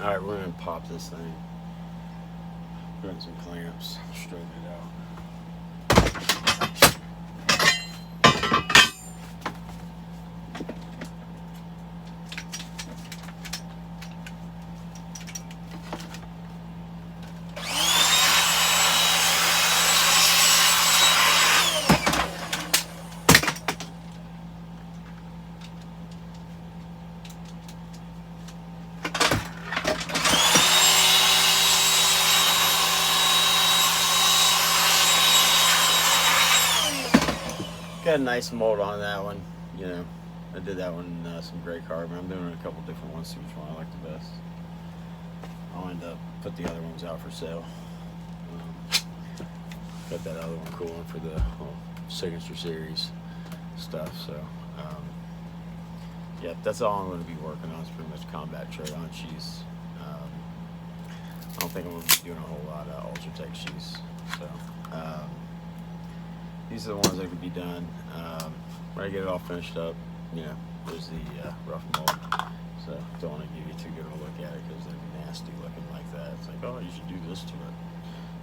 Alright, we're gonna pop this thing. Put in some clamps, straighten it out. Got a nice mold on that one. You know, I did that one in some gray carbon. I'm doing a couple different ones, see which one I like the best. I'll end up put the other ones out for sale. Got that other one cooling for the signature series stuff. So yeah, that's all I'm going to be working on. It's pretty much combat Troodon sheaths. I don't think I'm going to be doing a whole lot of Ultratech sheaths. So these are the ones that could be done. When I get it all finished up, you know, there's the rough mold. So don't want to give you too good of a look at it because they're nasty looking like that. It's like, oh, you should do this to it.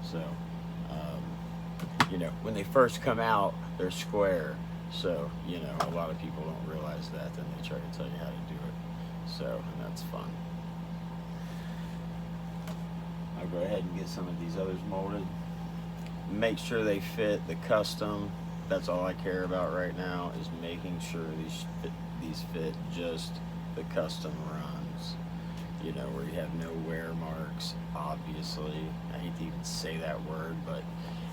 So, you know, when they first come out, they're square. So, you know, a lot of people don't realize that. Then they try to tell you how to do it. So, and that's fun. I'll go ahead and get some of these others molded. Make sure they fit the custom. That's all I care about right now, is making sure these fit just the custom runs. You know, where you have no wear marks, obviously. I hate to even say that word, but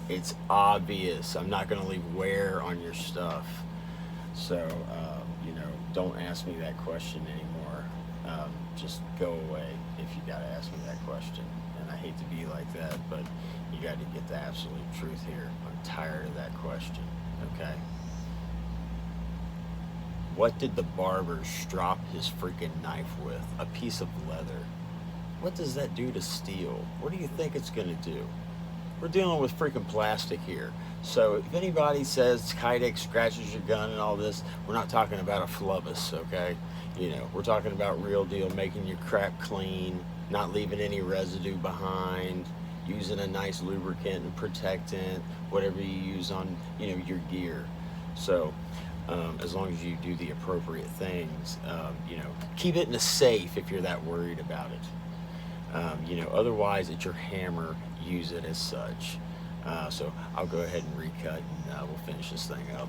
it's obvious. I'm not going to leave wear on your stuff. So, you know, don't ask me that question anymore. Just go away if you got to ask me that question. And I hate to be like that, but you got to get the absolute truth here. I'm tired of that question, okay? What did the barber strop his freaking knife with? A piece of leather. What does that do to steel? What do you think it's gonna do? We're dealing with freaking plastic here. So if anybody says Kydex scratches your gun and all this, we're not talking about a flubbus, okay? You know, we're talking about real deal, making your crap clean, not leaving any residue behind, using a nice lubricant and protectant, whatever you use on, you know, your gear. So as long as you do the appropriate things, you know, keep it in a safe if you're that worried about it. You know, otherwise it's your hammer, use it as such. So I'll go ahead and recut and we'll finish this thing up.